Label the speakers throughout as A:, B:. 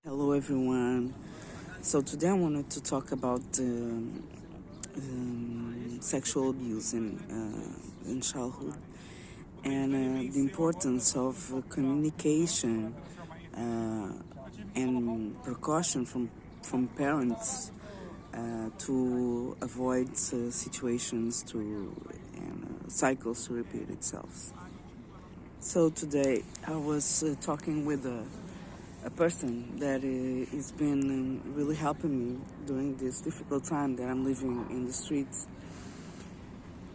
A: Hello everyone. So today I wanted to talk about sexual abuse in childhood and the importance of communication and precaution from parents to avoid situations and cycles to repeat itself. So today I was talking with a person that has been really helping me during this difficult time that I'm living in the streets.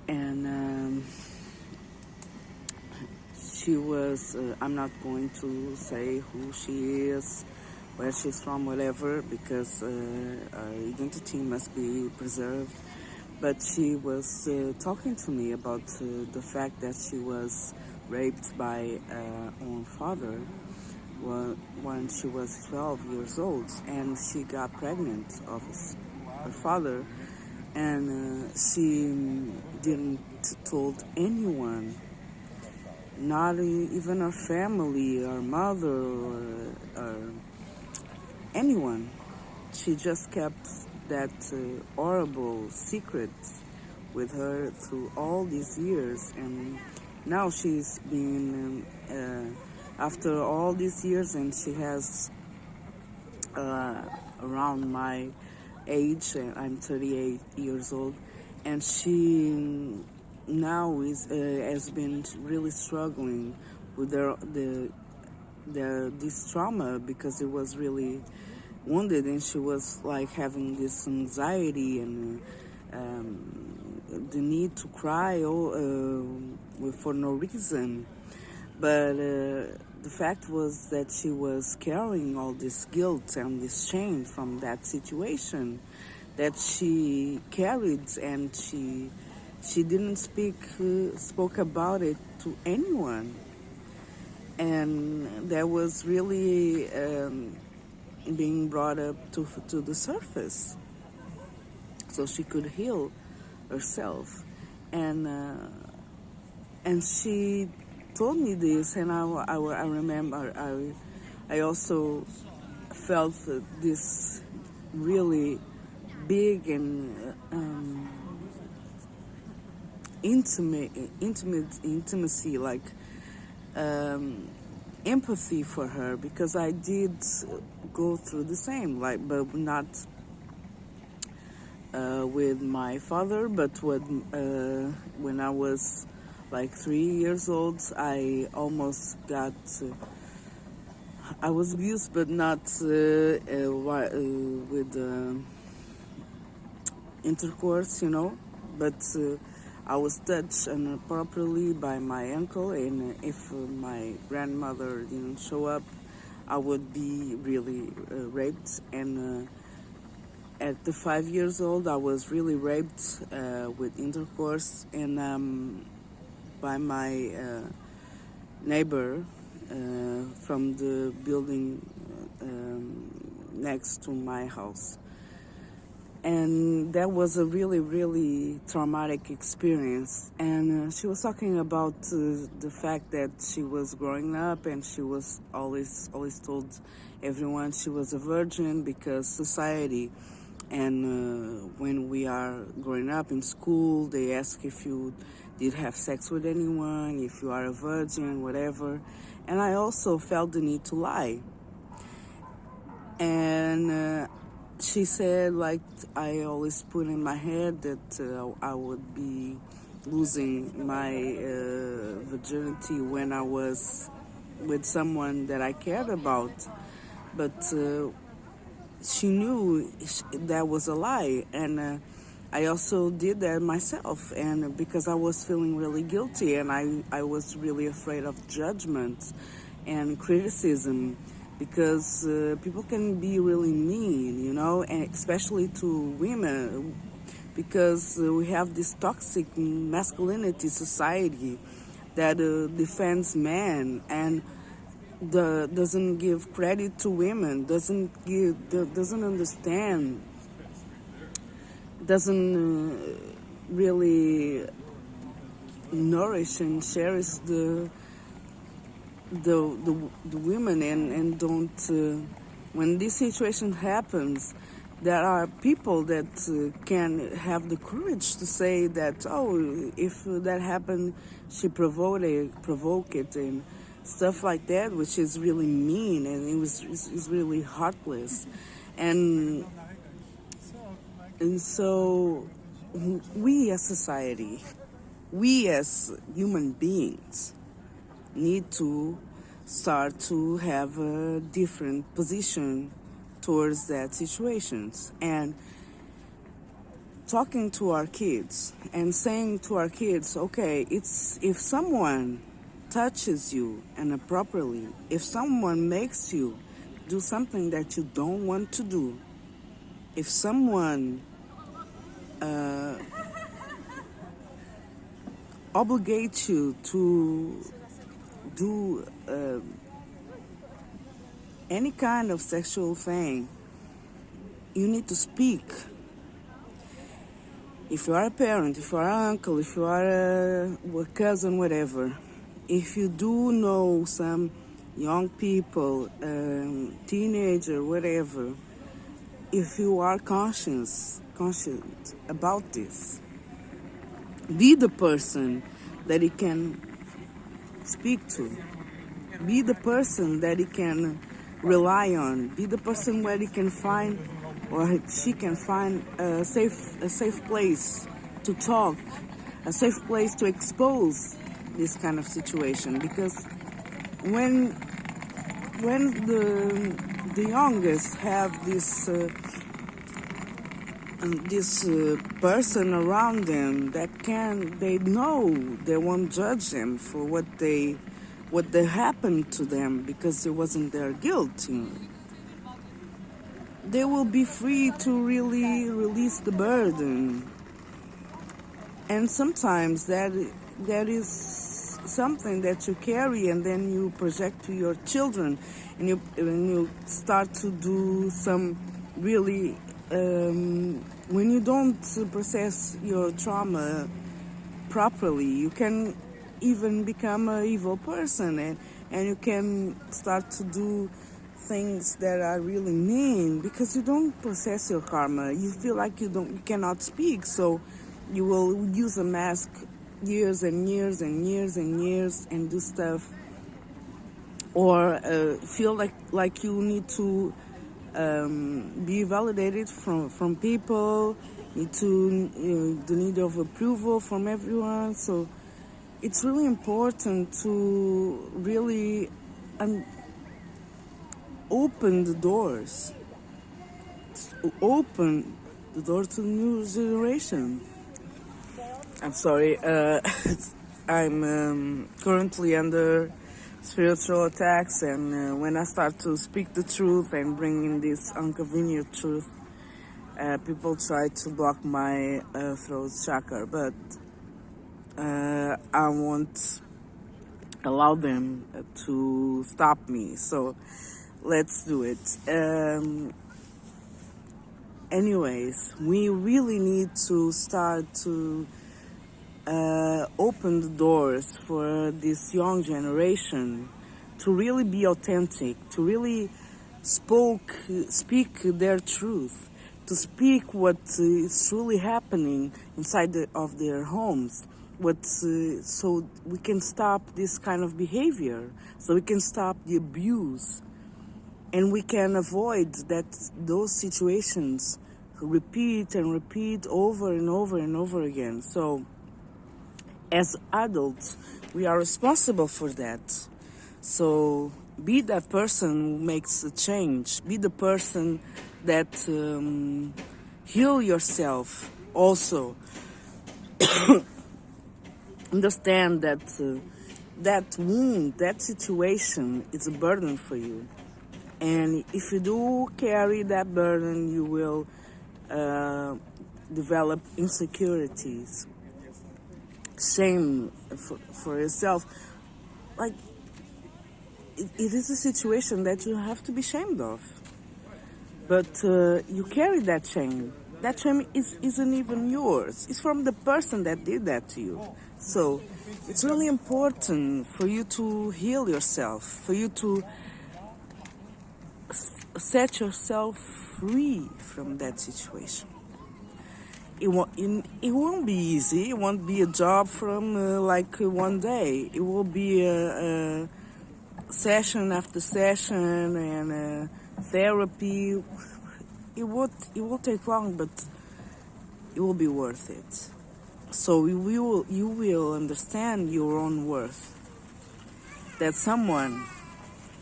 A: And she was, I'm not going to say who she is, where she's from, whatever, because our identity must be preserved. But she was talking to me about the fact that she was raped by her own father when she was 12 years old, and she got pregnant of her father, and she didn't told anyone, not even her family, her mother, or anyone. She just kept that horrible secret with her through all these years, and now she's been after all these years, and she has around my age. I'm 38 years old, and she now has been really struggling with this trauma, because it was really wounded, and she was like having this anxiety and the need to cry for no reason. But the fact was that she was carrying all this guilt and this shame from that situation that she carried, and she didn't spoke about it to anyone, and that was really being brought up to the surface so she could heal herself. And she told me this, and I remember I also felt this really big and intimacy, like empathy for her, because I did go through the same, like, but not with my father, but when I was like 3 years old, I almost got. I was abused, but not with intercourse, But I was touched inappropriately by my uncle, and if my grandmother didn't show up, I would be really raped. And at the 5 years old, I was really raped with intercourse, and by my neighbor from the building next to my house. And that was a really, really traumatic experience. And she was talking about the fact that she was growing up, and she was always told everyone she was a virgin, because society, and when we are growing up in school, they ask if you did have sex with anyone, if you are a virgin, whatever. And I also felt the need to lie. And she said, like, I always put in my head that I would be losing my virginity when I was with someone that I cared about. But she knew that was a lie, and I also did that myself, and because I was feeling really guilty, and I was really afraid of judgment and criticism, because people can be really mean, and especially to women, because we have this toxic masculinity society that defends men and doesn't give credit to women, doesn't understand, doesn't really nourish and cherish the women, and don't when this situation happens, there are people that can have the courage to say that, oh, if that happened, she provoked it and stuff like that, which is really mean, and it's really heartless. And so we as society, we as human beings need to start to have a different position towards that situations, and talking to our kids and saying to our kids, okay, it's if someone touches you inappropriately, if someone makes you do something that you don't want to do, if someone obligates you to do any kind of sexual thing, you need to speak. If you are a parent, if you are an uncle, if you are a cousin, whatever, if you do know some young people, teenager, whatever, if you are conscious about this, be the person that he can speak to. Be the person that he can rely on. Be the person where he can find, or she can find a safe place to talk, a safe place to expose this kind of situation. Because when the youngest have this person around them that they know they won't judge them for what happened to them, because it wasn't their guilt, they will be free to really release the burden. And sometimes that is something that you carry and then you project to your children, and you start to do some really when you don't process your trauma properly, you can even become an evil person, and you can start to do things that are really mean because you don't process your karma. You feel like you cannot speak, so you will use a mask years and years and years and years and do stuff, or feel like you need to be validated from people, need to the need of approval from everyone. So it's really important to really open the doors, open the door to the new generation. I'm sorry, I'm currently under spiritual attacks, and when I start to speak the truth and bring in this inconvenient truth, people try to block my throat chakra, but I won't allow them to stop me. So let's do it. Anyways, we really need to start to open the doors for this young generation to really be authentic, to really speak their truth, to speak what is truly happening inside of their homes, so we can stop this kind of behavior, so we can stop the abuse, and we can avoid those situations repeat and repeat over and over and over again. So as adults, we are responsible for that. So be that person who makes a change. Be the person that heal yourself also. Understand that that wound, that situation is a burden for you. And if you do carry that burden, you will develop insecurities, shame for yourself. Like, it is a situation that you have to be ashamed of. But you carry that shame. That shame isn't even yours. It's from the person that did that to you. So it's really important for you to heal yourself, for you to set yourself free from that situation. It won't be easy. It won't be a job from one day. It will be a session after session and therapy. It will take long, but it will be worth it. So you will understand your own worth. That someone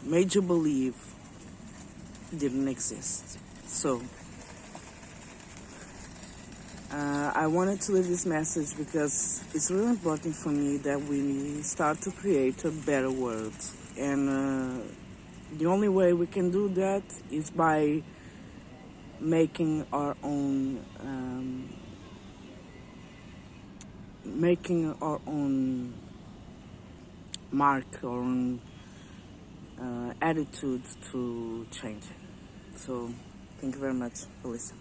A: made you believe didn't exist. So I wanted to leave this message because it's really important for me that we start to create a better world. And the only way we can do that is by making our own mark, our own attitude to change it. So thank you very much for listening.